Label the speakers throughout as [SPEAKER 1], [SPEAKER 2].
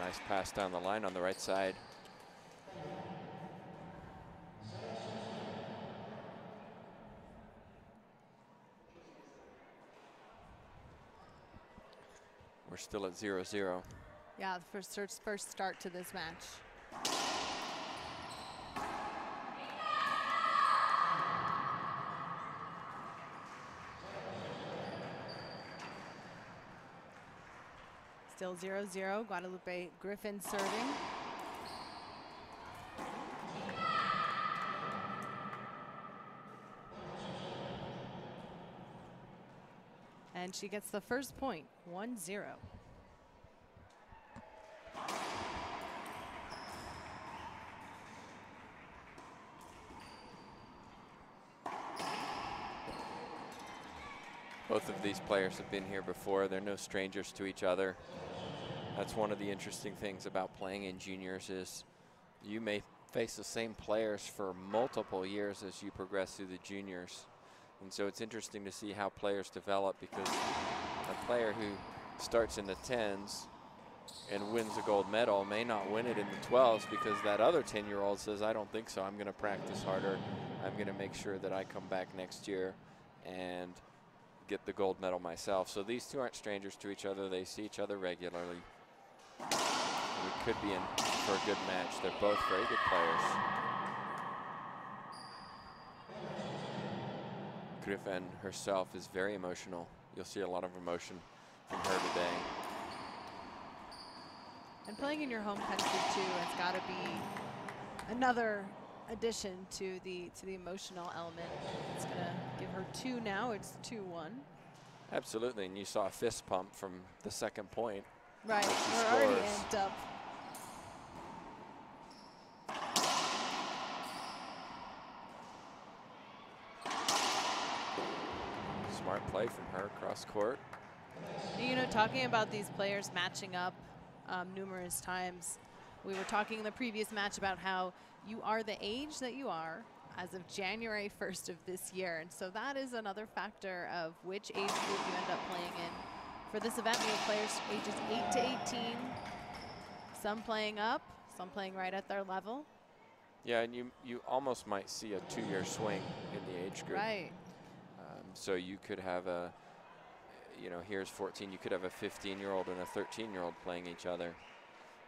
[SPEAKER 1] Nice pass down the line on the right side. We're still at 0-0.
[SPEAKER 2] Yeah, the first start to this match. Still 0-0. Guadalupe Griffin serving. And she gets the first point, 1-0.
[SPEAKER 1] Both of these players have been here before. They're no strangers to each other. That's one of the interesting things about playing in juniors is you may face the same players for multiple years as you progress through the juniors. And so it's interesting to see how players develop, because a player who starts in the 10s and wins a gold medal may not win it in the 12s because that other 10-year-old says, I don't think so. I'm going to practice harder. I'm going to make sure that I come back next year and get the gold medal myself. So these two aren't strangers to each other. They see each other regularly. We could be in for a good match. They're both very good players. Griffin herself is very emotional. You'll see a lot of emotion from her today.
[SPEAKER 2] And playing in your home country too, it's got to be another addition to the emotional element. It's going to give her 2 now. It's 2-1.
[SPEAKER 1] Absolutely, and you saw a fist pump from the second point.
[SPEAKER 2] Right, we're already amped up.
[SPEAKER 1] Smart play from her across court.
[SPEAKER 2] You know, talking about these players matching up numerous times, we were talking in the previous match about how you are the age that you are as of January 1st of this year. And so that is another factor of which age group you end up playing in. For this event, we have players ages 8 to 18, some playing up, some playing right at their level.
[SPEAKER 1] Yeah, and you almost might see a 2-year swing in the age group.
[SPEAKER 2] Right.
[SPEAKER 1] So you could have a, you know, here's 14, you could have a 15-year-old and a 13-year-old playing each other.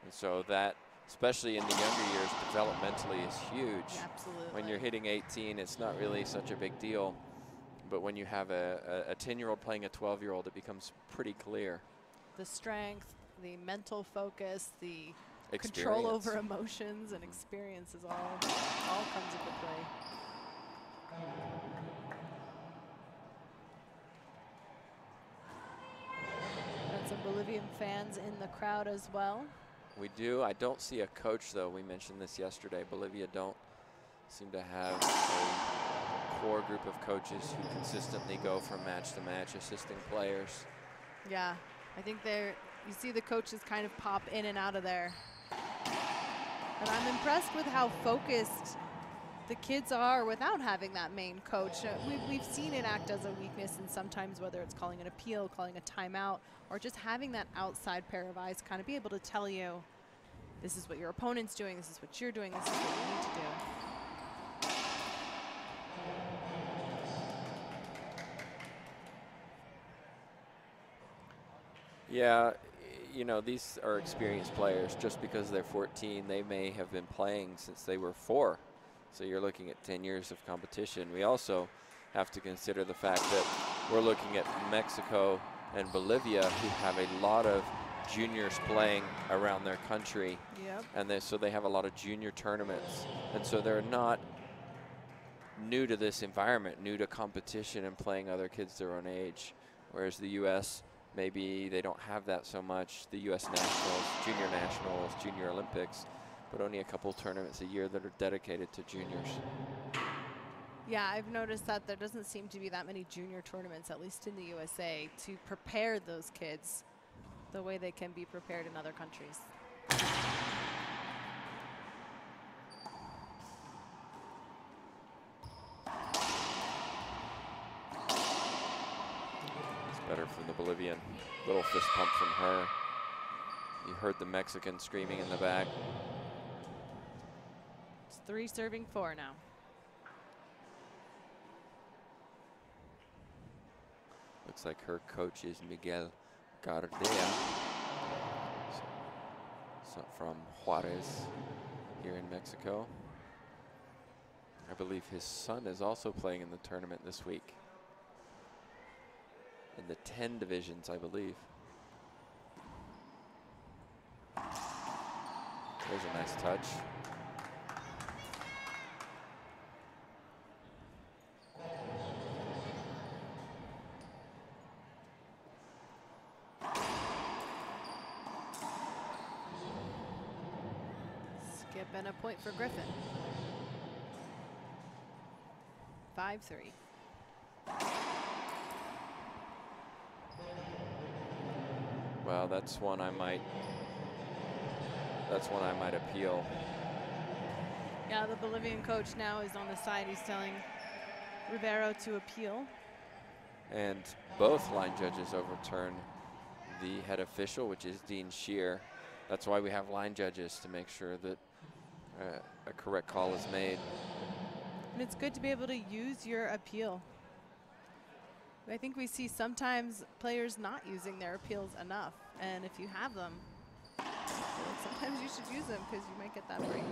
[SPEAKER 1] And so that, especially in the younger years, developmentally is huge.
[SPEAKER 2] Absolutely.
[SPEAKER 1] When you're hitting 18, it's not really such a big deal. But when you have a 10-year-old playing a 12-year-old, it becomes pretty clear.
[SPEAKER 2] The strength, the mental focus, the
[SPEAKER 1] Experience.
[SPEAKER 2] control over emotions and experiences all comes into play. Got some Bolivian fans in the crowd as well.
[SPEAKER 1] We do. I don't see a coach, though. We mentioned this yesterday. Bolivia don't seem to have a core group of coaches who consistently go from match to match, assisting players.
[SPEAKER 2] Yeah, I think you see the coaches kind of pop in and out of there. And I'm impressed with how focused the kids are without having that main coach. We've seen it act as a weakness, and sometimes whether it's calling an appeal, calling a timeout, or just having that outside pair of eyes kind of be able to tell you, this is what your opponent's doing, this is what you're doing, this is what you need to do.
[SPEAKER 1] Yeah, you know, these are experienced players. Just because they're 14, they may have been playing since they were 4. So you're looking at 10 years of competition. We also have to consider the fact that we're looking at Mexico and Bolivia, who have a lot of juniors playing around their country.
[SPEAKER 2] Yep.
[SPEAKER 1] And so they have a lot of junior tournaments. And so they're not new to this environment, new to competition and playing other kids their own age. Whereas the U.S., maybe they don't have that so much. The U.S. Nationals, Junior Olympics, but only a couple tournaments a year that are dedicated to juniors.
[SPEAKER 2] Yeah, I've noticed that there doesn't seem to be that many junior tournaments, at least in the USA, to prepare those kids the way they can be prepared in other countries.
[SPEAKER 1] It's better from the Bolivian. Little fist pump from her. You heard the Mexican screaming in the back.
[SPEAKER 2] It's 3 serving 4 now.
[SPEAKER 1] Looks like her coach is Miguel Gardea, so from Juarez here in Mexico. I believe his son is also playing in the tournament this week. In the 10 divisions, I believe. There's a nice touch.
[SPEAKER 2] Skip and a point for Griffin. 5-3.
[SPEAKER 1] Well, that's one I might appeal.
[SPEAKER 2] Yeah, the Bolivian coach now is on the side. He's telling Rivero to appeal.
[SPEAKER 1] And both line judges overturn the head official, which is Dean Shear. That's why we have line judges, to make sure that a correct call is made.
[SPEAKER 2] And it's good to be able to use your appeal. I think we see sometimes players not using their appeals enough. And if you have them, sometimes you should use them because you might get that break.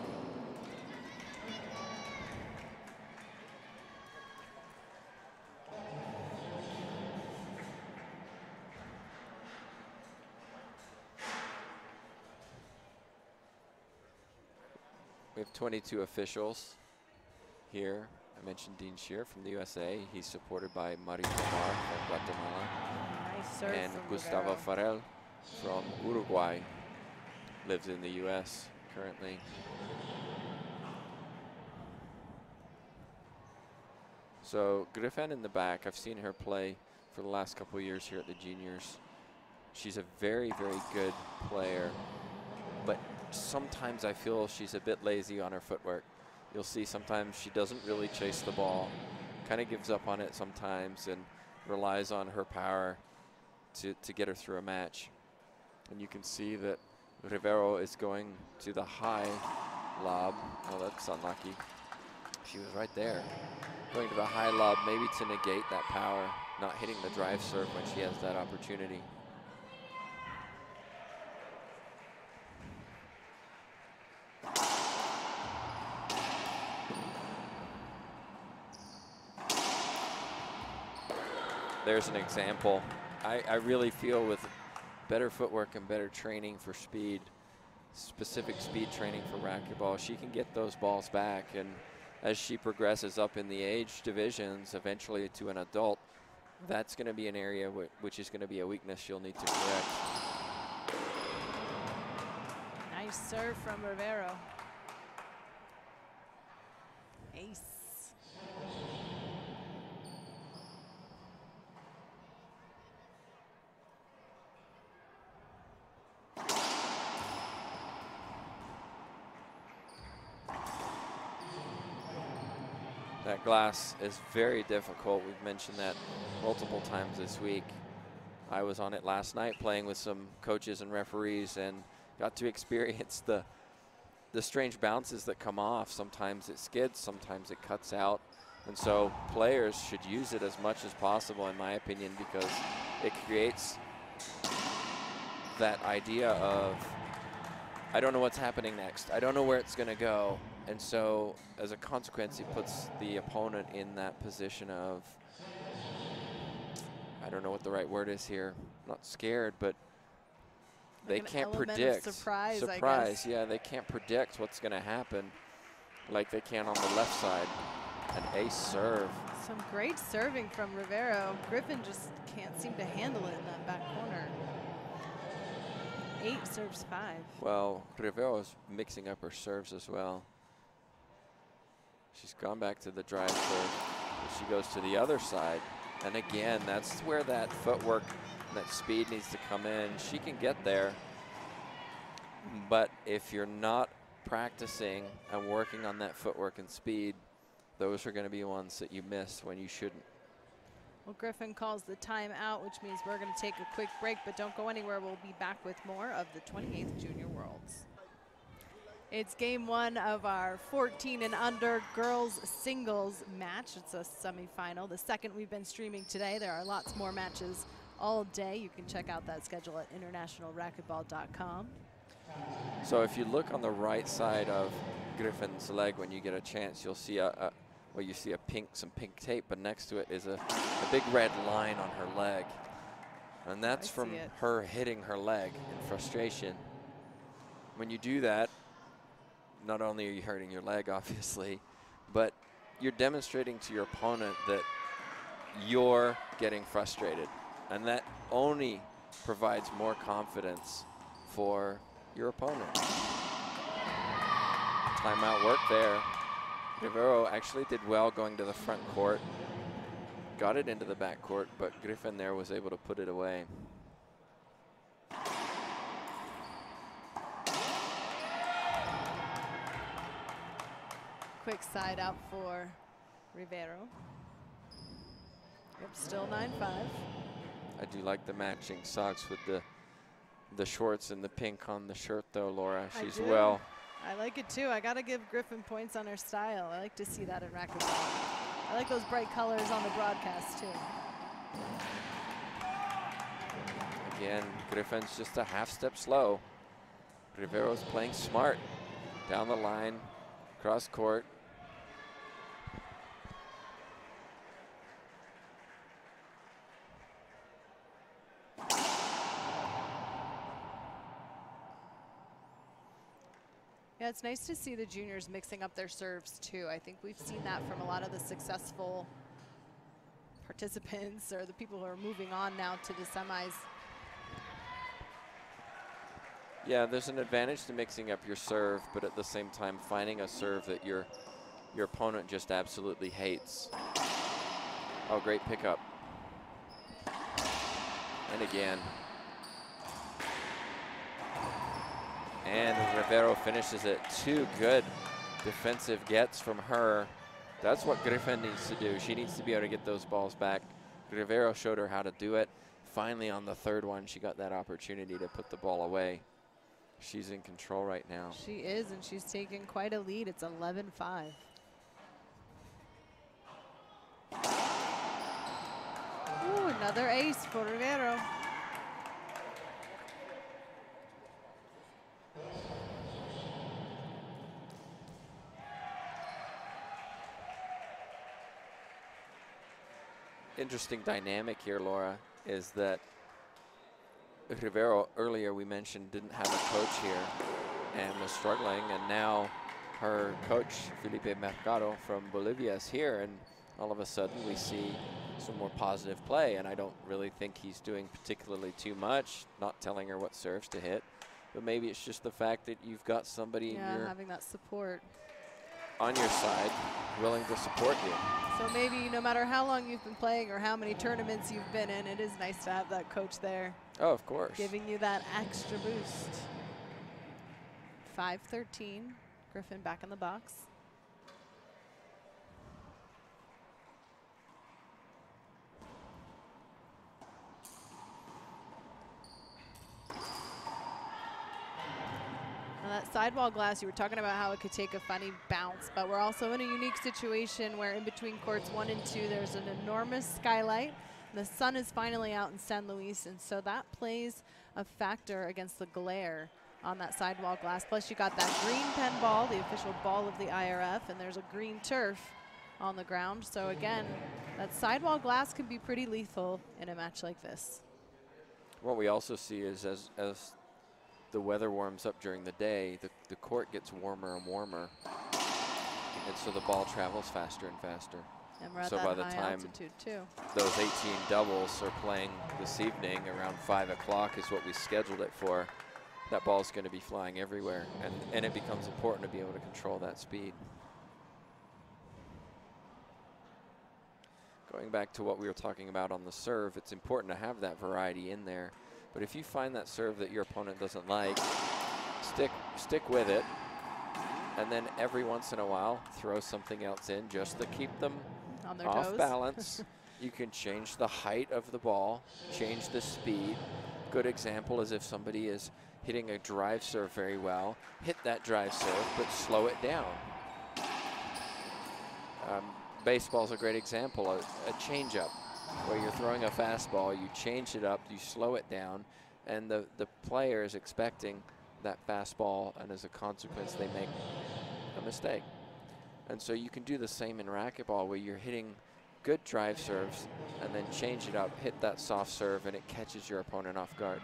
[SPEAKER 1] We have 22 officials here. I mentioned Dean Shear from the USA. He's supported by Mario Tomar from Guatemala.
[SPEAKER 2] Nice serve
[SPEAKER 1] And
[SPEAKER 2] from
[SPEAKER 1] Gustavo
[SPEAKER 2] Rivero.
[SPEAKER 1] Farrell from Uruguay. Lives in the US currently. So Griffin in the back, I've seen her play for the last couple of years here at the juniors. She's a very, very good player, but sometimes I feel she's a bit lazy on her footwork. You'll see sometimes she doesn't really chase the ball, kind of gives up on it sometimes and relies on her power to get her through a match. And you can see that Rivero is going to the high lob. Oh, that's unlucky. She was right there. Going to the high lob, maybe to negate that power, not hitting the drive serve when she has that opportunity. There's an example. I really feel with better footwork and better training for speed, specific speed training for racquetball, she can get those balls back. And as she progresses up in the age divisions, eventually to an adult, that's going to be an area which is going to be a weakness she'll need to correct.
[SPEAKER 2] Nice serve from Rivero. Ace.
[SPEAKER 1] That glass is very difficult. We've mentioned that multiple times this week. I was on it last night playing with some coaches and referees and got to experience the strange bounces that come off. Sometimes it skids, sometimes it cuts out. And so players should use it as much as possible, in my opinion, because it creates that idea of, I don't know what's happening next. I don't know where it's going to go. And so as a consequence, it puts the opponent in that position of, I don't know what the right word is here, not scared, but they can't predict.
[SPEAKER 2] Surprise, I guess.
[SPEAKER 1] Yeah, they can't predict what's going to happen like they can on the left side. An ace serve.
[SPEAKER 2] Some great serving from Rivero. Griffin just can't seem to handle it in that back corner. 8 serves 5.
[SPEAKER 1] Well, Rivero is mixing up her serves as well. She's gone back to the drive serve. She goes to the other side. And again, that's where that footwork, that speed needs to come in. She can get there. But if you're not practicing and working on that footwork and speed, those are going to be ones that you miss when you shouldn't.
[SPEAKER 2] Well, Griffin calls the timeout, which means we're going to take a quick break, but don't go anywhere. We'll be back with more of the 28th Junior Worlds. It's game one of our 14 and under girls singles match. It's a semifinal, the second we've been streaming today. There are lots more matches all day. You can check out that schedule at internationalracquetball.com.
[SPEAKER 1] So if you look on the right side of Griffin's leg when you get a chance, you'll see well, you see some pink tape, but next to it is a big red line on her leg. And that's from her hitting her leg in frustration. When you do that, not only are you hurting your leg, obviously, but you're demonstrating to your opponent that you're getting frustrated. And that only provides more confidence for your opponent. Timeout work there. Rivero actually did well going to the front court, got it into the back court, but Griffin there was able to put it away.
[SPEAKER 2] Quick side out for Rivero. Yep, still 9-5.
[SPEAKER 1] I do like the matching socks with the shorts and the pink on the shirt though, Laura. She's well.
[SPEAKER 2] I like it too. I got to give Griffin points on her style. I like to see that in racquetball. I like those bright colors on the broadcast too.
[SPEAKER 1] Again, Griffin's just a half step slow. Rivero's playing smart. Down the line, cross court.
[SPEAKER 2] Yeah, it's nice to see the juniors mixing up their serves too. I think we've seen that from a lot of the successful participants or the people who are moving on now to the semis.
[SPEAKER 1] Yeah, there's an advantage to mixing up your serve, but at the same time finding a serve that your opponent just absolutely hates. Oh, great pickup. And again. And Rivero finishes it. Two good defensive gets from her. That's what Griffin needs to do. She needs to be able to get those balls back. Rivero showed her how to do it. Finally, on the third one, she got that opportunity to put the ball away. She's in control right now.
[SPEAKER 2] She is, and she's taken quite a lead. It's 11-5. Ooh, another ace for Rivero.
[SPEAKER 1] Interesting dynamic here, Laura, is that Rivero, earlier we mentioned, didn't have a coach here and was struggling, and now her coach, Felipe Mercado from Bolivia, is here, and all of a sudden we see some more positive play, and I don't really think he's doing particularly too much, not telling her what serves to hit, but maybe it's just the fact that you've got somebody
[SPEAKER 2] having that support
[SPEAKER 1] on your side willing to support you.
[SPEAKER 2] So maybe no matter how long you've been playing or how many tournaments you've been in, it is nice to have that coach there.
[SPEAKER 1] Oh, of course.
[SPEAKER 2] Giving you that extra boost. 5-13, Griffin back in the box. That sidewall glass, you were talking about how it could take a funny bounce, but we're also in a unique situation where in between courts 1 and 2, there's an enormous skylight. The sun is finally out in San Luis, and so that plays a factor against the glare on that sidewall glass. Plus you got that green pen ball, the official ball of the IRF, and there's a green turf on the ground. So again, that sidewall glass can be pretty lethal in a match like this.
[SPEAKER 1] What we also see is as the weather warms up during the day, the court gets warmer and warmer. And so the ball travels faster and faster.
[SPEAKER 2] And we're at
[SPEAKER 1] so
[SPEAKER 2] that
[SPEAKER 1] by the
[SPEAKER 2] high
[SPEAKER 1] time
[SPEAKER 2] altitude too.
[SPEAKER 1] Those 18 doubles are playing this evening around 5 o'clock is what we scheduled it for. That ball's going to be flying everywhere, and it becomes important to be able to control that speed. Going back to what we were talking about on the serve, it's important to have that variety in there. But if you find that serve that your opponent doesn't like, stick with it, and then every once in a while throw something else in just to keep them
[SPEAKER 2] on their
[SPEAKER 1] off
[SPEAKER 2] toes.
[SPEAKER 1] balance. You can change the height of the ball, change the speed. Good example is if somebody is hitting a drive serve very well, hit that drive serve, but slow it down. Baseball is a great example, a changeup, where you're throwing a fastball, you change it up, you slow it down, and the player is expecting that fastball, and as a consequence, they make a mistake. And so you can do the same in racquetball, where you're hitting good drive serves and then change it up, hit that soft serve, and it catches your opponent off guard.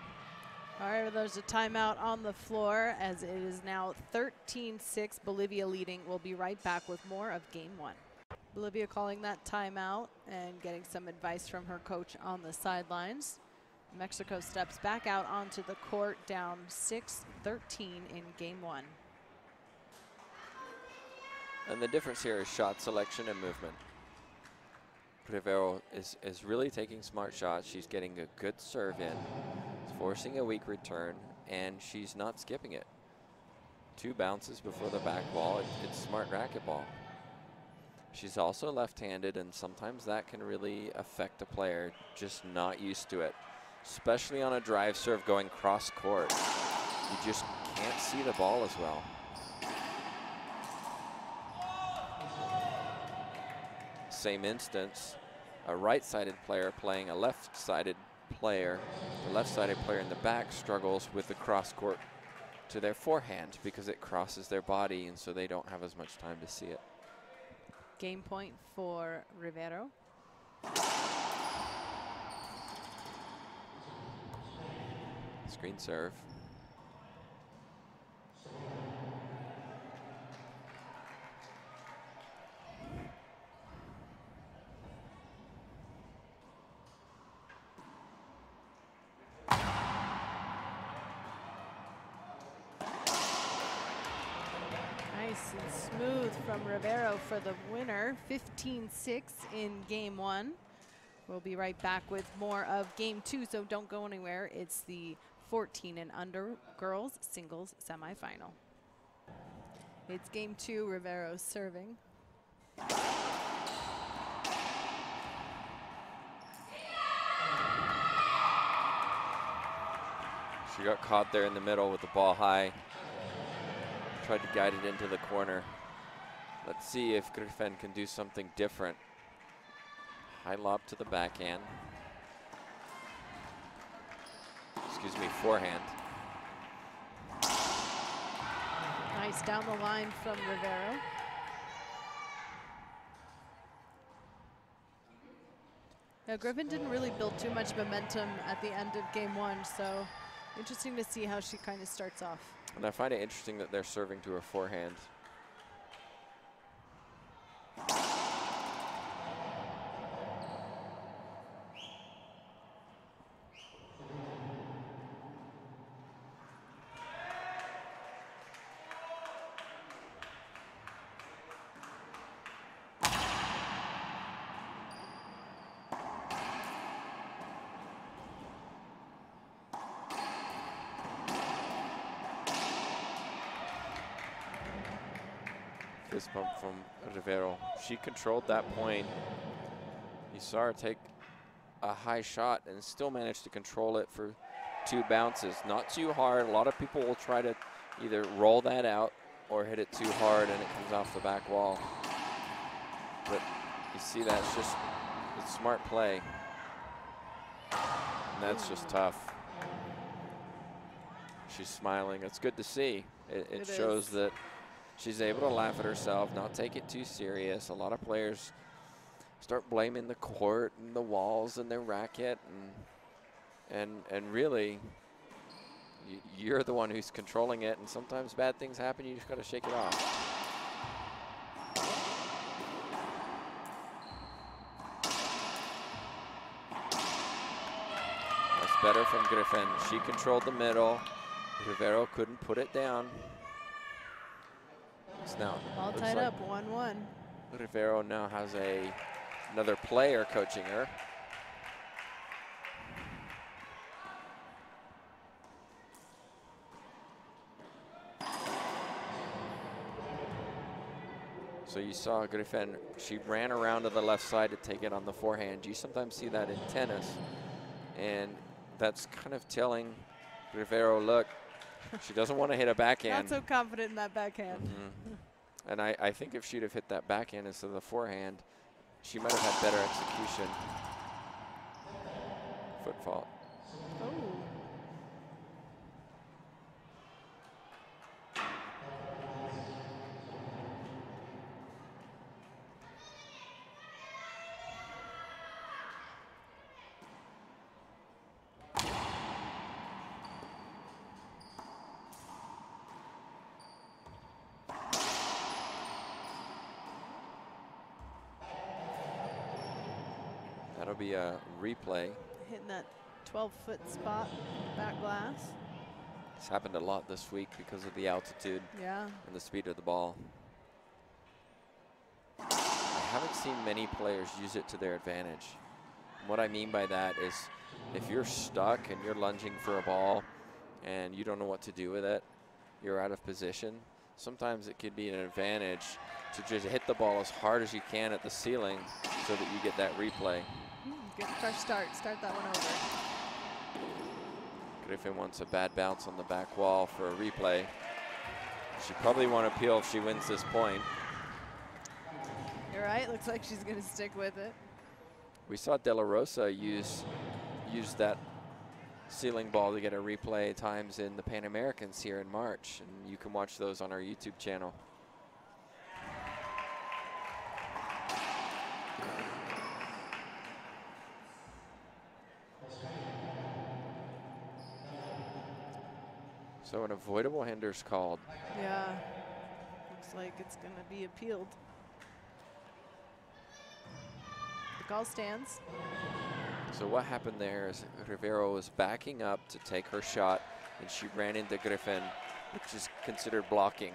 [SPEAKER 2] All right, there's a timeout on the floor as it is now 13-6, Bolivia leading. We'll be right back with more of game 1. Bolivia calling that timeout and getting some advice from her coach on the sidelines. Mexico steps back out onto the court, down 6-13 in game 1.
[SPEAKER 1] And the difference here is shot selection and movement. Rivero is really taking smart shots. She's getting a good serve in, forcing a weak return, and she's not skipping it. 2 bounces before the back ball. It's smart racquetball. She's also left-handed, and sometimes that can really affect a player just not used to it, especially on a drive serve going cross court. You just can't see the ball as well. Same instance, a right-sided player playing a left-sided player. The left-sided player in the back struggles with the cross court to their forehand because it crosses their body, and so they don't have as much time to see it.
[SPEAKER 2] Game point for Rivero.
[SPEAKER 1] Screen serve.
[SPEAKER 2] Nice and smooth from Rivero for the winner, 15-6 in game 1. We'll be right back with more of game 2, so don't go anywhere. It's the 14 and under girls singles semifinal. It's game 2, Rivero serving.
[SPEAKER 1] She got caught there in the middle with the ball high. Tried to guide it into the corner. Let's see if Griffin can do something different. High lob to the backhand. Excuse me, forehand.
[SPEAKER 2] Nice down the line from Rivero. Now, Griffin didn't really build too much momentum at the end of game 1, so interesting to see how she kind of starts off.
[SPEAKER 1] And I find it interesting that they're serving to her forehand. Fist bump from Rivero. She controlled that point. You saw her take a high shot and still managed to control it for 2 bounces. Not too hard. A lot of people will try to either roll that out or hit it too hard and it comes off the back wall. But you see that's just, it's smart play. And that's just tough. She's smiling. It's good to see. It shows that she's able to laugh at herself, not take it too serious. A lot of players start blaming the court and the walls and their racket, and really, you're the one who's controlling it. And sometimes bad things happen. You just got to shake it off. That's better from Griffin. She controlled the middle. Rivero couldn't put it down. Now
[SPEAKER 2] all tied
[SPEAKER 1] like
[SPEAKER 2] up, 1-1.
[SPEAKER 1] Rivero now has another player coaching her. So So you saw Griffin, she ran around to the left side to take it on the forehand. You sometimes see that in tennis. And that's kind of telling Rivero, look, she doesn't want to hit a backhand.
[SPEAKER 2] Not so confident in that backhand.
[SPEAKER 1] And I think if she'd have hit that backhand instead of the forehand, she might have had better execution. Foot fault.
[SPEAKER 2] Oh.
[SPEAKER 1] That'll be a replay.
[SPEAKER 2] Hitting that 12-foot spot, back glass.
[SPEAKER 1] It's happened a lot this week because of the altitude and the speed of the ball. I haven't seen many players use it to their advantage. What I mean by that is if you're stuck and you're lunging for a ball and you don't know what to do with it, you're out of position, sometimes it could be an advantage to just hit the ball as hard as you can at the ceiling so that you get that replay.
[SPEAKER 2] Good fresh start. Start that one over.
[SPEAKER 1] Griffin wants a bad bounce on the back wall for a replay. She probably won't appeal if she wins this point.
[SPEAKER 2] You're right. Looks like she's going to stick with it.
[SPEAKER 1] We saw De La Rosa use that ceiling ball to get a replay times in the Pan Americans here in March, and you can watch those on our YouTube channel. So an avoidable hinder's called.
[SPEAKER 2] Yeah, looks like it's going to be appealed. The call stands.
[SPEAKER 1] So what happened there is Rivero was backing up to take her shot, and she ran into Griffin, which is considered blocking.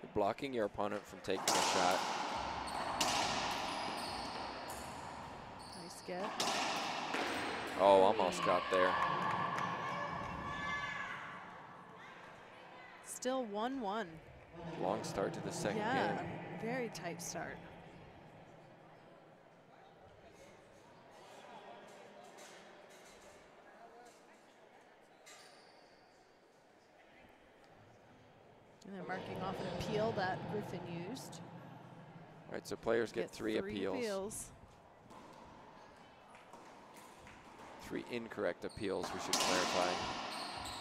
[SPEAKER 1] You're blocking your opponent from taking a shot.
[SPEAKER 2] Nice get.
[SPEAKER 1] Oh, almost got there.
[SPEAKER 2] Still 1-1.
[SPEAKER 1] Long start to the second game.
[SPEAKER 2] Very tight start. And they're marking off an appeal that Griffin used.
[SPEAKER 1] All right, so players get three appeals. Three incorrect appeals, we should clarify.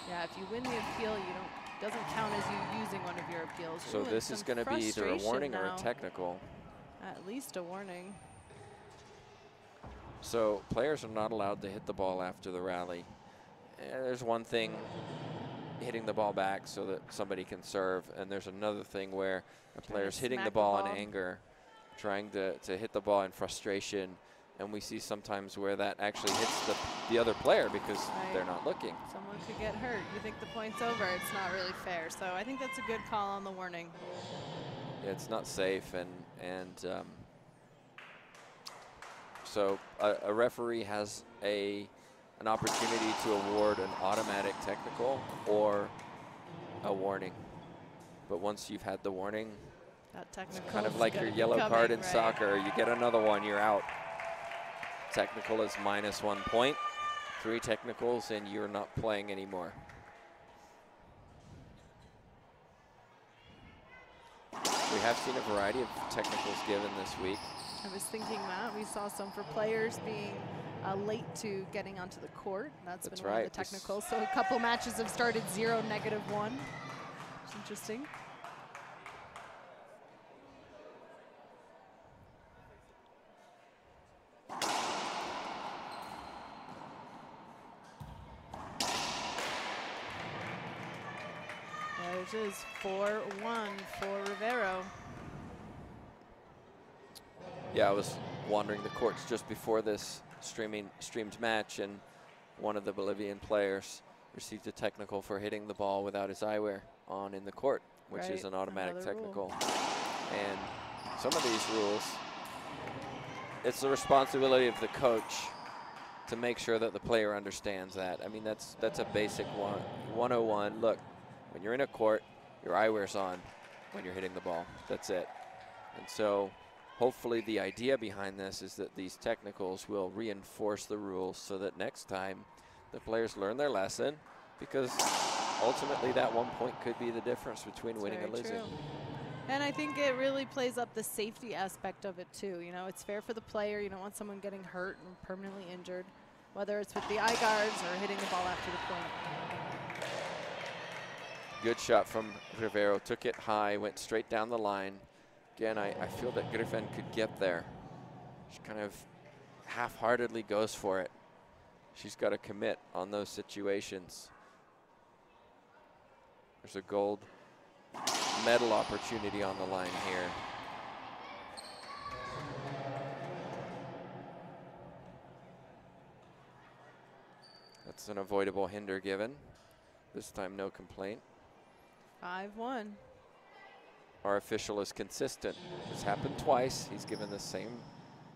[SPEAKER 2] Yeah, if you win the appeal, doesn't count as you using one of your appeals.
[SPEAKER 1] So this is going to be either a warning or a technical.
[SPEAKER 2] At least a warning.
[SPEAKER 1] So players are not allowed to hit the ball after the rally. There's one thing, hitting the ball back so that somebody can serve, and there's another thing where a player's hitting the ball in anger, trying to hit the ball in frustration, and we see sometimes where that actually hits the other player because they're not looking.
[SPEAKER 2] Someone could get hurt. You think the point's over. It's not really fair. So I think that's a good call on the warning.
[SPEAKER 1] Yeah, it's not safe, and so a referee has an opportunity to award an automatic technical or a warning. But once you've had the warning, it's kind of like your yellow card in soccer. You get another one, you're out. Technical is -1 point. 3 technicals and you're not playing anymore. We have seen a variety of technicals given this week.
[SPEAKER 2] I was thinking that. We saw some for players being late to getting onto the court. That's been one of the technicals. So a couple matches have started 0, -1. It's interesting. It is 4-1 for Rivero.
[SPEAKER 1] Yeah, I was wandering the courts just before this streamed match, and one of the Bolivian players received a technical for hitting the ball without his eyewear on in the court, which is an automatic technical. And some of these rules, it's the responsibility of the coach to make sure that the player understands that. I mean, that's a basic 101. Look, when you're in a court, your eyewear's on when you're hitting the ball. That's it. And so hopefully the idea behind this is that these technicals will reinforce the rules so that next time the players learn their lesson, because ultimately that 1 point could be the difference between
[SPEAKER 2] That's
[SPEAKER 1] winning and
[SPEAKER 2] very
[SPEAKER 1] losing.
[SPEAKER 2] true. And I think it really plays up the safety aspect of it too. You know, it's fair for the player. You don't want someone getting hurt and permanently injured, whether it's with the eye guards or hitting the ball after the point.
[SPEAKER 1] Good shot from Rivero, took it high, went straight down the line. Again, I feel that Griffin could get there. She kind of half-heartedly goes for it. She's got to commit on those situations. There's a gold medal opportunity on the line here. That's an avoidable hinder given. This time no complaint.
[SPEAKER 2] 5-1.
[SPEAKER 1] Our official is consistent. It's happened twice. He's given the same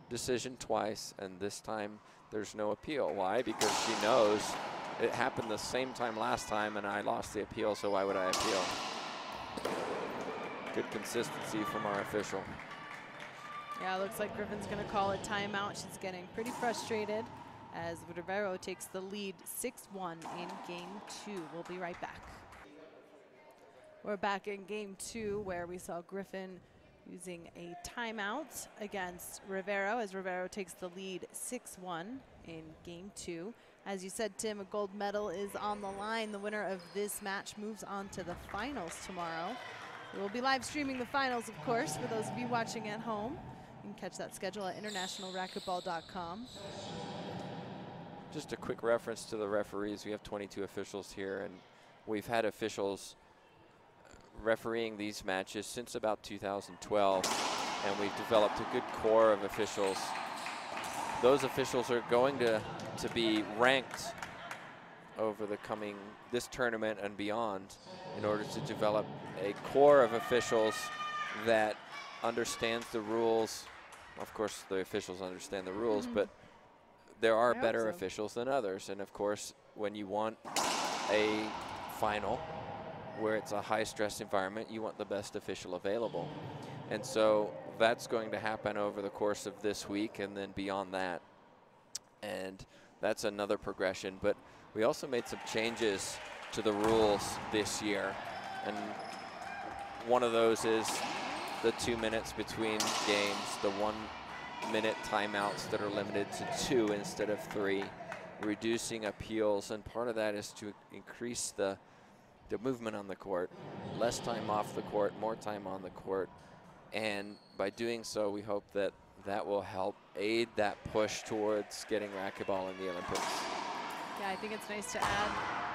[SPEAKER 1] decision twice, and this time there's no appeal. Why? Because she knows it happened the same time last time and I lost the appeal, so why would I appeal? Good consistency from our official.
[SPEAKER 2] Yeah, looks like Griffin's going to call a timeout. She's getting pretty frustrated as Rivero takes the lead 6-1 in game 2. We'll be right back. We're back in game 2 where we saw Griffin using a timeout against Rivero as Rivero takes the lead 6-1 in game 2. As you said, Tim, a gold medal is on the line. The winner of this match moves on to the finals tomorrow. We'll be live streaming the finals, of course, for those of you watching at home. You can catch that schedule at internationalracquetball.com.
[SPEAKER 1] Just a quick reference to the referees. We have 22 officials here, and we've had officials refereeing these matches since about 2012, and we've developed a good core of officials. Those officials are going to be ranked over this tournament and beyond in order to develop a core of officials that understands the rules. Of course, the officials understand the rules, but there are better officials than others. And of course, when you want a final where it's a high-stress environment, you want the best official available. And so that's going to happen over the course of this week and then beyond that. And that's another progression. But we also made some changes to the rules this year. And one of those is the 2 minutes between games, the 1 minute timeouts that are limited to 2 instead of 3, reducing appeals. And part of that is to increase the movement on the court, less time off the court, more time on the court. And by doing so, we hope that that will help aid that push towards getting racquetball in the Olympics.
[SPEAKER 2] Yeah, I think it's nice to add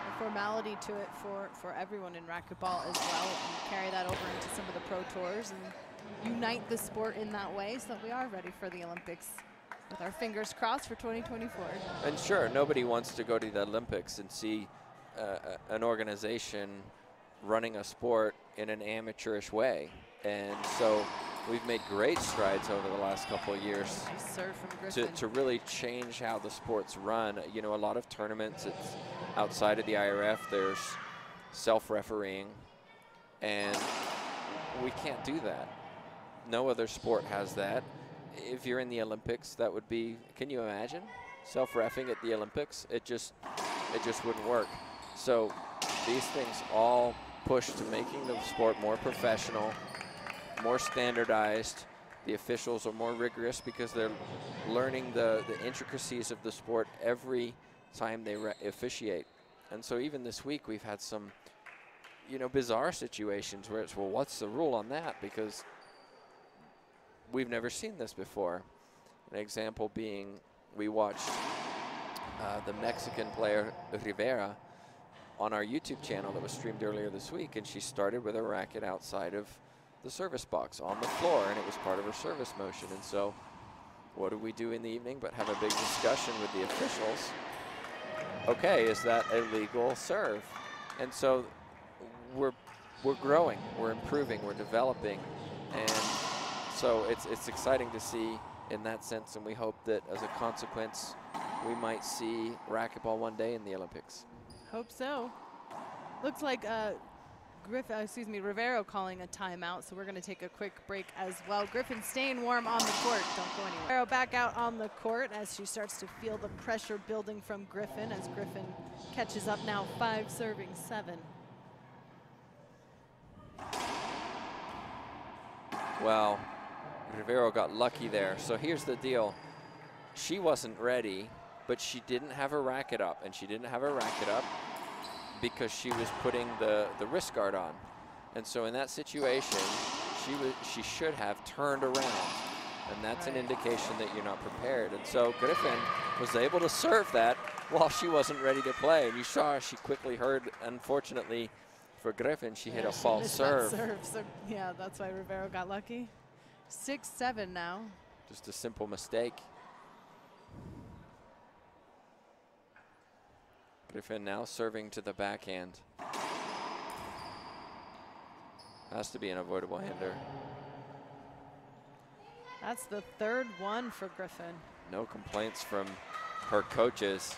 [SPEAKER 2] a formality to it for everyone in racquetball as well, and carry that over into some of the pro tours and unite the sport in that way so that we are ready for the Olympics with our fingers crossed for 2024.
[SPEAKER 1] And sure, nobody wants to go to the Olympics and see an organization running a sport in an amateurish way. And so we've made great strides over the last couple of years to really change how the sport's run. You know, a lot of tournaments, it's outside of the IRF, there's self-refereeing, and we can't do that. No other sport has that. If you're in the Olympics, that would be, can you imagine self-reffing at the Olympics? It just wouldn't work. So these things all push to making the sport more professional, more standardized. The officials are more rigorous because they're learning the intricacies of the sport every time they officiate. And so even this week we've had some, you know, bizarre situations where it's, well, what's the rule on that? Because we've never seen this before. An example being, we watched the Mexican player Rivera on our YouTube channel that was streamed earlier this week, and she started with a racket outside of the service box on the floor, and it was part of her service motion. And so what do we do in the evening but have a big discussion with the officials? Okay, is that a legal serve? And so we're growing, we're improving, we're developing, and so it's exciting to see in that sense, and we hope that as a consequence we might see racquetball one day in the Olympics.
[SPEAKER 2] Hope so. Looks like Rivero calling a timeout, so we're going to take a quick break as well. Griffin staying warm on the court. Don't go anywhere. Rivero back out on the court as she starts to feel the pressure building from Griffin, as Griffin catches up now, 5 serving 7.
[SPEAKER 1] Well, Rivero got lucky there. So here's the deal. She wasn't ready, but she didn't have her racket up, and she didn't have her racket up because she was putting the wrist guard on. And so in that situation, she should have turned around. And that's an indication that you're not prepared. And so Griffin was able to serve that while she wasn't ready to play. And you saw she quickly heard, unfortunately for Griffin, she hit a false serve.
[SPEAKER 2] So yeah, that's why Rivero got lucky. 6-7 now.
[SPEAKER 1] Just a simple mistake. Griffin now serving to the backhand. Has to be an avoidable hander.
[SPEAKER 2] That's the 3rd one for Griffin.
[SPEAKER 1] No complaints from her coaches.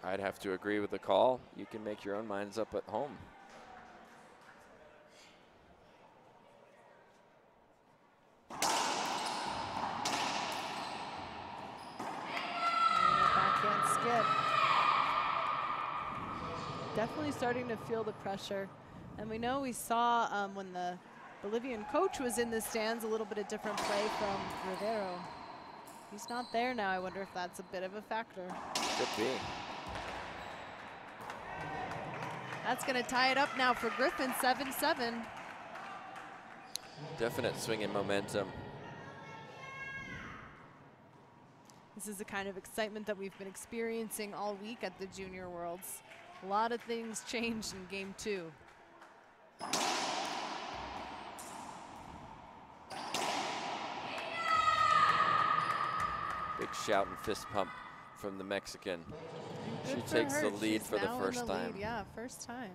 [SPEAKER 1] I'd have to agree with the call. You can make your own minds up at home.
[SPEAKER 2] Backhand skip. Definitely starting to feel the pressure. And we know we saw when the Bolivian coach was in the stands, a little bit of different play from Rivero. He's not there now. I wonder if that's a bit of a factor.
[SPEAKER 1] Could be.
[SPEAKER 2] That's going to tie it up now for Griffin, 7-7.
[SPEAKER 1] Definite swing in momentum.
[SPEAKER 2] This is the kind of excitement that we've been experiencing all week at the Junior Worlds. A lot of things changed in game 2.
[SPEAKER 1] Big shout and fist pump from the Mexican.
[SPEAKER 2] Good
[SPEAKER 1] She
[SPEAKER 2] for
[SPEAKER 1] takes
[SPEAKER 2] her.
[SPEAKER 1] the lead
[SPEAKER 2] She's
[SPEAKER 1] for the
[SPEAKER 2] now in
[SPEAKER 1] first time.
[SPEAKER 2] lead. Yeah, first time.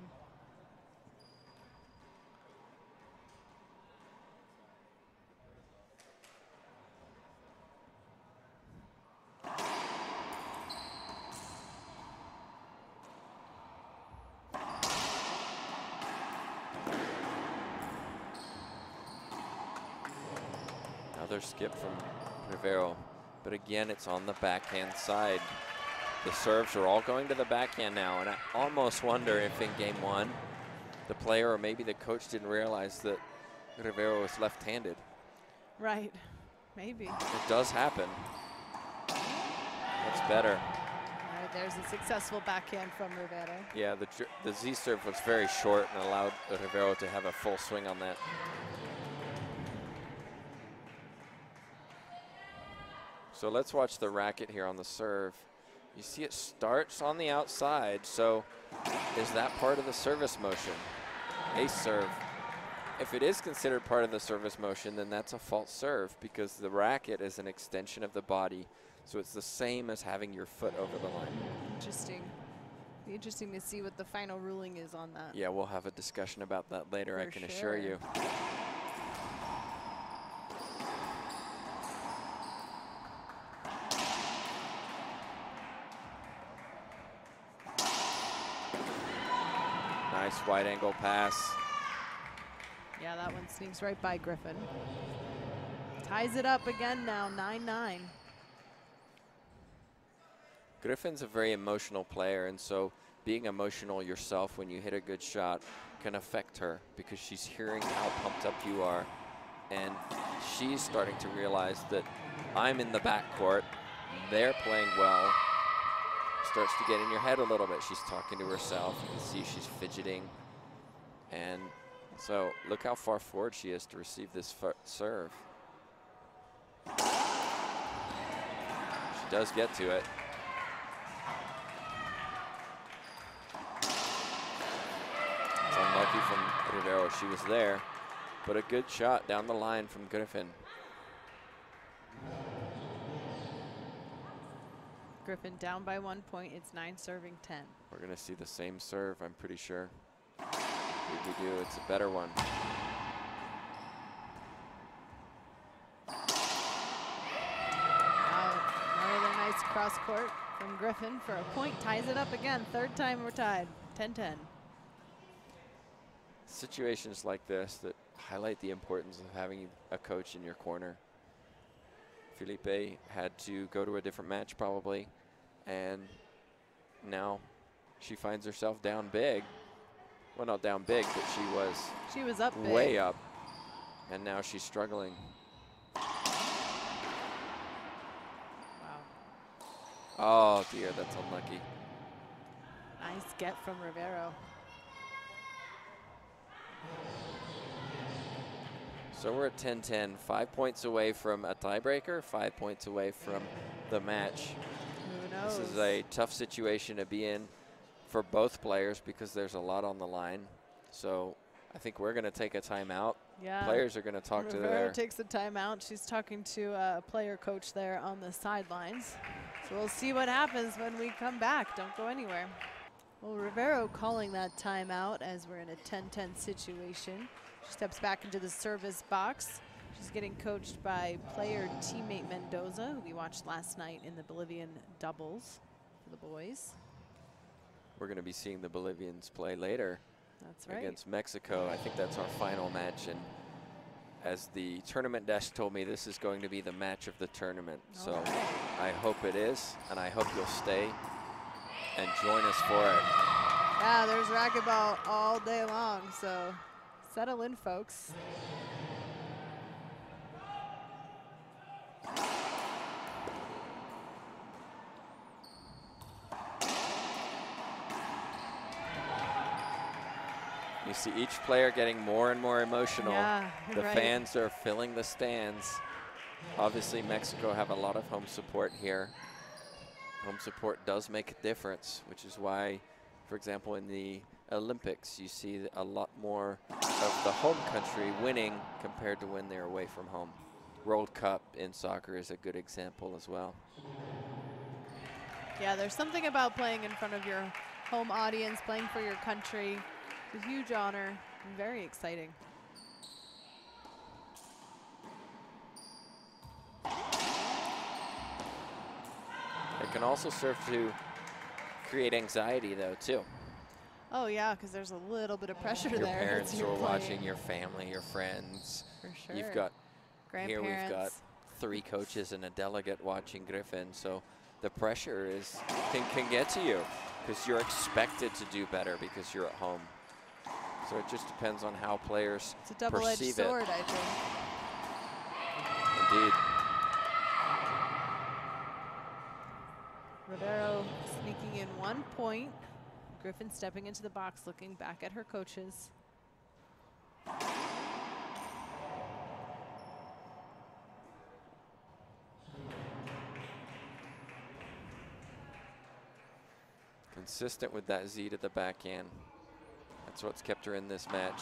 [SPEAKER 1] Another skip from Rivero, but again, it's on the backhand side. The serves are all going to the backhand now, and I almost wonder if in game 1, the player or maybe the coach didn't realize that Rivero was left-handed.
[SPEAKER 2] Right, maybe.
[SPEAKER 1] It does happen. That's better.
[SPEAKER 2] All right, there's a successful backhand from Rivero.
[SPEAKER 1] Yeah, the Z serve was very short and allowed Rivero to have a full swing on that. So let's watch the racket here on the serve. You see it starts on the outside, so is that part of the service motion? Ace serve. If it is considered part of the service motion, then that's a false serve because the racket is an extension of the body. So it's the same as having your foot over the line.
[SPEAKER 2] Interesting. Be interesting to see what the final ruling is on that.
[SPEAKER 1] Yeah, we'll have a discussion about that later, I can assure you. Nice wide angle pass.
[SPEAKER 2] Yeah, that one sneaks right by Griffin. Ties it up again now, 9-9.
[SPEAKER 1] Griffin's a very emotional player, and so being emotional yourself when you hit a good shot can affect her because she's hearing how pumped up you are. And she's starting to realize that I'm in the backcourt, they're playing well. Starts to get in your head a little bit. She's talking to herself. You can see she's fidgeting. And so look how far forward she is to receive this serve. She does get to it. It's unlucky from Rivero. She was there, but a good shot down the line from Griffin.
[SPEAKER 2] Griffin down by 1 point. It's 9-10.
[SPEAKER 1] We're going to see the same serve, I'm pretty sure. If we do, it's a better one.
[SPEAKER 2] Wow, another nice cross court. from Griffin for a point. Ties it up again. Third time we're tied. 10-10.
[SPEAKER 1] Situations like this that highlight the importance of having a coach in your corner. Felipe had to go to a different match probably, and now she finds herself down big. Well, not down big, but
[SPEAKER 2] she was up big.
[SPEAKER 1] Way up, and now she's struggling.
[SPEAKER 2] Wow.
[SPEAKER 1] Oh dear, that's unlucky.
[SPEAKER 2] Nice get from Rivero.
[SPEAKER 1] So we're at 10-10, 5 points away from a tiebreaker, 5 points away from the match.
[SPEAKER 2] Who knows?
[SPEAKER 1] This is a tough situation to be in for both players because there's a lot on the line. So I think we're going to take a timeout.
[SPEAKER 2] Yeah.
[SPEAKER 1] Players are going to talk to
[SPEAKER 2] Rivero takes a timeout. She's talking to a player coach there on the sidelines. So we'll see what happens when we come back. Don't go anywhere. Well, Rivero calling that timeout as we're in a 10-10 situation. She steps back into the service box. She's getting coached by player teammate Mendoza, who we watched last night in the Bolivian doubles for the boys.
[SPEAKER 1] We're going to be seeing the Bolivians play later.
[SPEAKER 2] That's right.
[SPEAKER 1] Against Mexico. I think that's our final match. And as the tournament desk told me, this is going to be the match of the tournament. So I hope it is, and I hope you'll stay and join us for it.
[SPEAKER 2] Yeah, there's racquetball all day long, so settle in, folks.
[SPEAKER 1] You see each player getting more and more emotional.
[SPEAKER 2] Yeah,
[SPEAKER 1] the fans are filling the stands. Obviously, Mexico have a lot of home support here. Home support does make a difference, which is why, for example, in the Olympics, you see a lot more of the home country winning compared to when they're away from home. World Cup in soccer is a good example as well.
[SPEAKER 2] Yeah, there's something about playing in front of your home audience, playing for your country. It's a huge honor and very exciting.
[SPEAKER 1] It can also serve to create anxiety, though, too.
[SPEAKER 2] Oh, yeah, because there's a little bit of pressure there.
[SPEAKER 1] Your parents are watching, your family, your friends.
[SPEAKER 2] For sure.
[SPEAKER 1] You've got, here we've
[SPEAKER 2] grandparents.
[SPEAKER 1] got 3 coaches and a delegate watching Griffin, so the pressure can get to you because you're expected to do better because you're at home. So it just depends on how players perceive it.
[SPEAKER 2] It's a double-edged sword, I think.
[SPEAKER 1] Indeed.
[SPEAKER 2] Rivero sneaking in 1 point. Griffin stepping into the box, looking back at her coaches.
[SPEAKER 1] Consistent with that Z to the backhand. That's what's kept her in this match.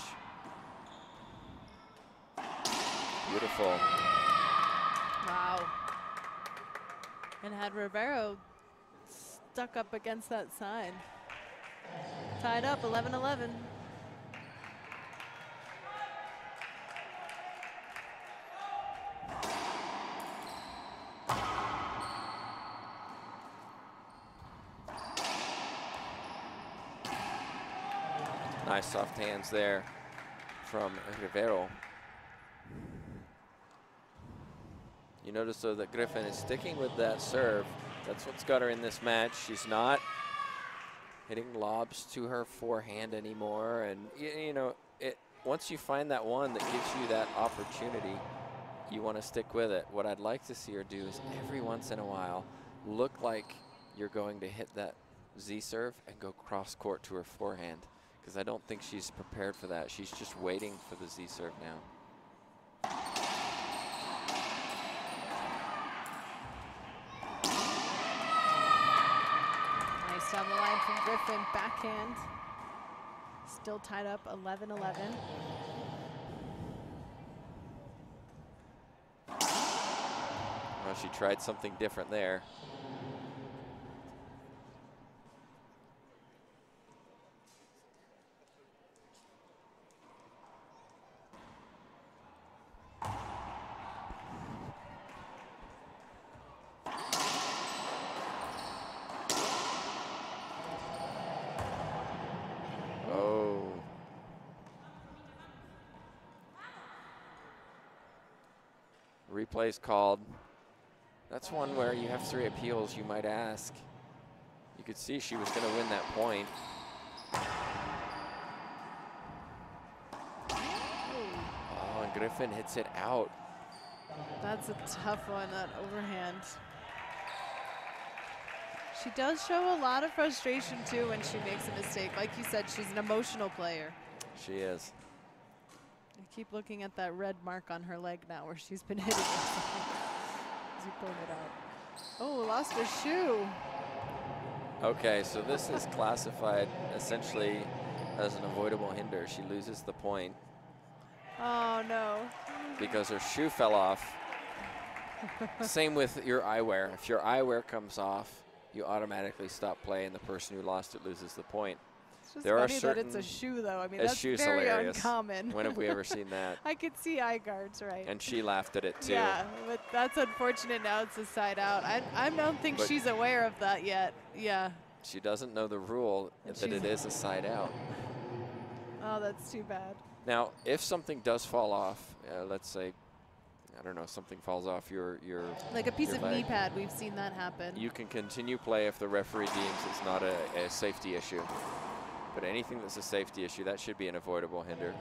[SPEAKER 1] Beautiful.
[SPEAKER 2] Wow. And had Rivero stuck up against that side. Tied up, 11-11.
[SPEAKER 1] Nice soft hands there from Rivero. You notice, though, that Griffin is sticking with that serve. That's what's got her in this match. She's not hitting lobs to her forehand anymore. And, you know, once you find that one that gives you that opportunity, you want to stick with it. What I'd like to see her do is every once in a while look like you're going to hit that Z serve and go cross court to her forehand, because I don't think she's prepared for that. She's just waiting for the Z serve now.
[SPEAKER 2] Nice down the line from Griffin, backhand. Still tied up, 11-11.
[SPEAKER 1] Well, she tried something different there. Replay's called. That's one where you have 3 appeals, you might ask. You could see she was going to win that point. Oh, and Griffin hits it out.
[SPEAKER 2] That's a tough one, that overhand. She does show a lot of frustration, too, when she makes a mistake. Like you said, she's an emotional player.
[SPEAKER 1] She is.
[SPEAKER 2] I keep looking at that red mark on her leg now where she's been hitting it. As you pointed out. Oh, lost her shoe.
[SPEAKER 1] Okay, so this is classified essentially as an avoidable hinder. She loses the point.
[SPEAKER 2] Oh, no.
[SPEAKER 1] Because her shoe fell off. Same with your eyewear. If your eyewear comes off, you automatically stop play, and the person who lost it loses the point.
[SPEAKER 2] It's just
[SPEAKER 1] there
[SPEAKER 2] funny
[SPEAKER 1] are certain
[SPEAKER 2] that it's a shoe, though. I mean,
[SPEAKER 1] a
[SPEAKER 2] that's
[SPEAKER 1] shoe's
[SPEAKER 2] very
[SPEAKER 1] hilarious.
[SPEAKER 2] uncommon.
[SPEAKER 1] When have we ever seen that?
[SPEAKER 2] I could see eye guards, right?
[SPEAKER 1] And she laughed at it, too.
[SPEAKER 2] Yeah, but that's unfortunate. Now it's a side out. I don't think
[SPEAKER 1] But
[SPEAKER 2] she's aware of that yet. Yeah.
[SPEAKER 1] She doesn't know the rule that it is a side out.
[SPEAKER 2] Oh, that's too bad.
[SPEAKER 1] Now, if something does fall off, let's say, I don't know, something falls off your
[SPEAKER 2] like a piece
[SPEAKER 1] your
[SPEAKER 2] of
[SPEAKER 1] leg,
[SPEAKER 2] knee pad, we've seen that happen.
[SPEAKER 1] you can continue play if the referee deems it's not a safety issue. But anything that's a safety issue, that should be an avoidable hinder.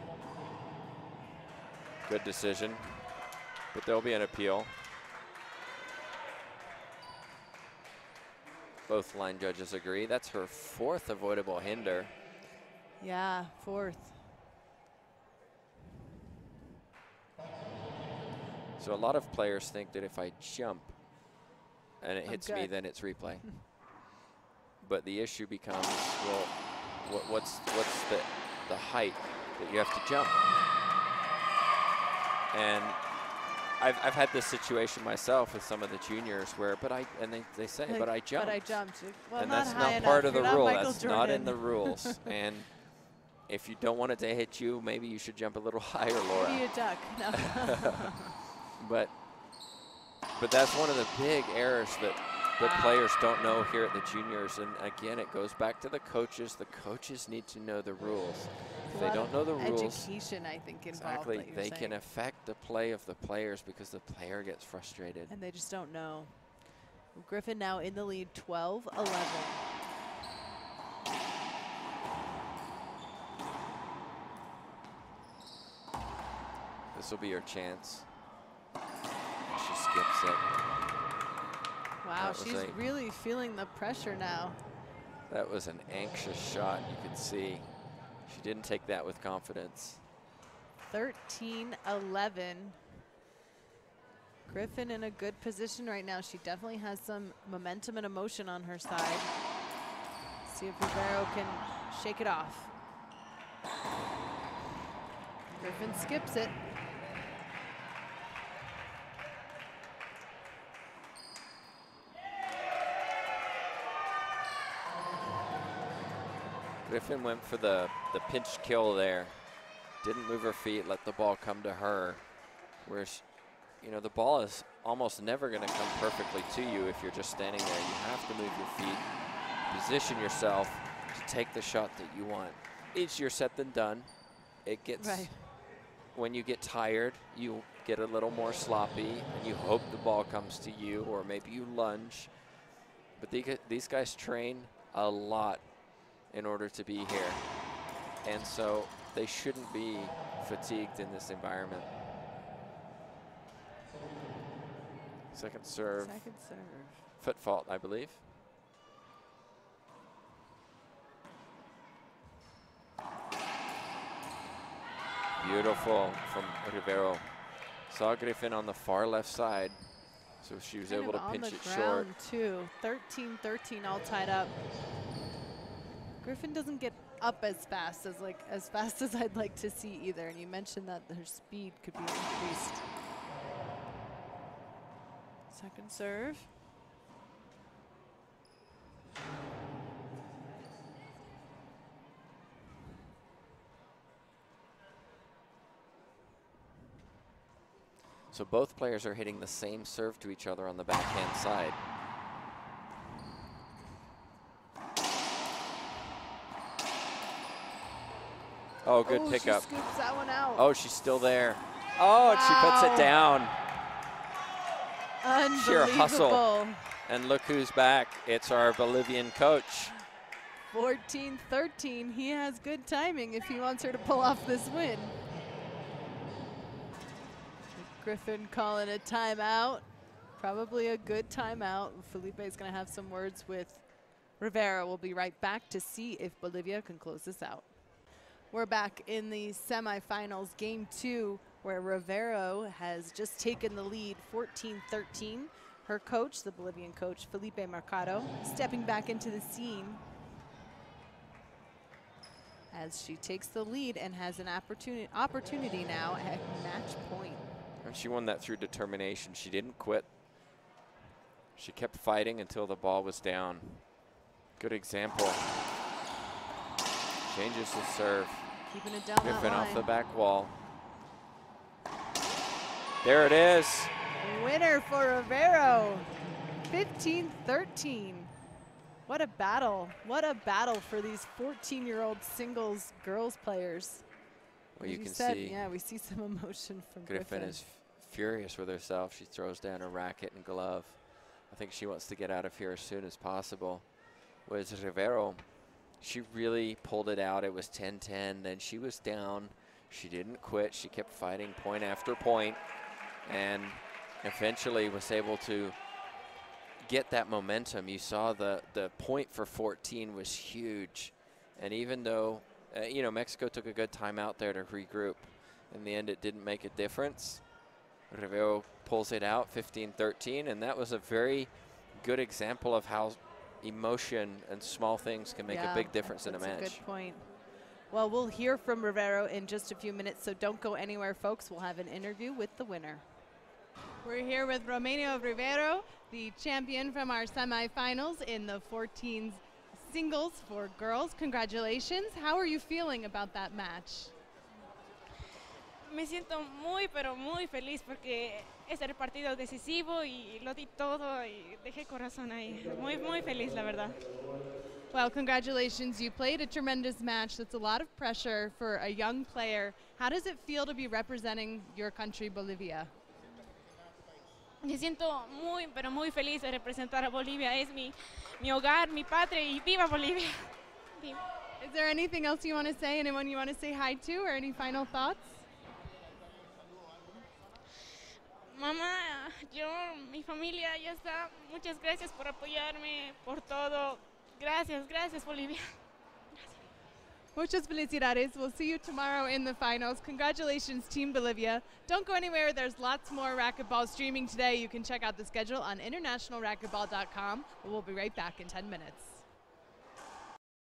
[SPEAKER 1] Good decision. But there'll be an appeal. Both line judges agree. That's her 4th avoidable hinder.
[SPEAKER 2] Yeah, 4th.
[SPEAKER 1] So a lot of players think that if I jump and it hits me,
[SPEAKER 2] good.
[SPEAKER 1] then it's replay. But the issue becomes, well, what's the height that you have to jump? And I've had this situation myself with some of the juniors where, they say,
[SPEAKER 2] Like,
[SPEAKER 1] but I jumped.
[SPEAKER 2] But I jumped. Well,
[SPEAKER 1] And
[SPEAKER 2] not
[SPEAKER 1] that's
[SPEAKER 2] high
[SPEAKER 1] not part of
[SPEAKER 2] enough.
[SPEAKER 1] the
[SPEAKER 2] You're
[SPEAKER 1] rule.
[SPEAKER 2] not Michael
[SPEAKER 1] That's not in
[SPEAKER 2] Jordan.
[SPEAKER 1] the rules. And if you don't want it to hit you, maybe you should jump a little higher, Laura.
[SPEAKER 2] Maybe a duck. No.
[SPEAKER 1] But that's one of the big errors that players don't know here at the juniors. And again, it goes back to the coaches. The coaches need to know the rules. If they don't know the rules,
[SPEAKER 2] education, I think, involved.
[SPEAKER 1] exactly,
[SPEAKER 2] that you're
[SPEAKER 1] they
[SPEAKER 2] saying.
[SPEAKER 1] can affect the play of the players because the player gets frustrated.
[SPEAKER 2] And they just don't know. Griffin now in the lead, 12-11.
[SPEAKER 1] This will be your chance. She skips it.
[SPEAKER 2] Wow,
[SPEAKER 1] That was
[SPEAKER 2] she's really feeling the pressure now.
[SPEAKER 1] That was an anxious shot, you could see. She didn't take that with confidence.
[SPEAKER 2] 13-11. Griffin in a good position right now. She definitely has some momentum and emotion on her side. See if Rivero can shake it off. Griffin skips it.
[SPEAKER 1] Griffin went for the pinch kill there. Didn't move her feet, let the ball come to her. Whereas, you know, the ball is almost never going to come perfectly to you if you're just standing there. You have to move your feet, position yourself to take the shot that you want. Easier said than done. It gets, when you get tired, you get a little more sloppy and you hope the ball comes to you, or maybe you lunge. But these guys train a lot in order to be here. And so they shouldn't be fatigued in this environment. Second serve.
[SPEAKER 2] Second serve.
[SPEAKER 1] Foot fault, I believe. Beautiful from Rivero. Saw Griffin on the far left side, so she was able to pinch it short.
[SPEAKER 2] Too. 13-13 all tied up. Griffin doesn't get up as fast as I'd like to see either. And you mentioned that her speed could be increased. Second serve.
[SPEAKER 1] So both players are hitting the same serve to each other on the backhand side. Oh, good pickup.
[SPEAKER 2] She scoops that one out.
[SPEAKER 1] Oh, she's still there. Oh, and she puts it down. Sheer hustle.
[SPEAKER 2] Unbelievable.
[SPEAKER 1] And look who's back. It's our Bolivian coach.
[SPEAKER 2] 14-13. He has good timing if he wants her to pull off this win. Griffin calling a timeout. Probably a good timeout. Felipe is going to have some words with Rivero. We'll be right back to see if Bolivia can close this out. We're back in the semifinals, game 2, where Rivero has just taken the lead, 14-13. Her coach, the Bolivian coach, Felipe Mercado, stepping back into the scene as she takes the lead and has an opportunity now at match point.
[SPEAKER 1] And she won that through determination. She didn't quit. She kept fighting until the ball was down. Good example. Changes the serve.
[SPEAKER 2] Keeping it down that
[SPEAKER 1] Griffin off
[SPEAKER 2] line.
[SPEAKER 1] the back wall. There it is.
[SPEAKER 2] Winner for Rivero, 15-13. What a battle. What a battle for these 14-year-old singles girls players.
[SPEAKER 1] Well,
[SPEAKER 2] As
[SPEAKER 1] you can
[SPEAKER 2] said,
[SPEAKER 1] see
[SPEAKER 2] yeah, we see some emotion from
[SPEAKER 1] Griffin is furious with herself. She throws down her racket and glove. I think she wants to get out of here as soon as possible. Whereas Rivero, she really pulled it out. It was 10-10. Then she was down. She didn't quit. She kept fighting point after point, and eventually was able to get that momentum. You saw the point for 14 was huge. And even though, you know, Mexico took a good time out there to regroup, in the end it didn't make a difference. Rivero pulls it out, 15-13, and that was a very good example of how emotion and small things can make a big difference in a match.
[SPEAKER 2] That's a good point. Well, we'll hear from Rivero in just a few minutes, so don't go anywhere, folks. We'll have an interview with the winner. We're here with Romeo Rivero, the champion from our semifinals in the 14s singles for girls. Congratulations. How are you feeling about that match?
[SPEAKER 3] Me siento muy, pero muy feliz porque es el partido decisivo y lo di todo y dejé corazón ahí. Muy, muy feliz, la verdad.
[SPEAKER 2] Well, congratulations. You played a tremendous match. That's a lot of pressure for a young player. How does it feel to be representing your country, Bolivia?
[SPEAKER 3] Me siento muy, pero muy feliz de representar a Bolivia. Es mi hogar, mi patria y viva Bolivia.
[SPEAKER 2] Is there anything else you want to say? Anyone you want to say hi to or any final thoughts?
[SPEAKER 3] Mamá, yo, mi familia ya está. Muchas gracias por apoyarme, por todo. Gracias, gracias Bolivia.
[SPEAKER 2] Muchas felicidades. We'll see you tomorrow in the finals. Congratulations, Team Bolivia. Don't go anywhere. There's lots more racquetball streaming today. You can check out the schedule on internationalracquetball.com. We'll be right back in 10 minutes.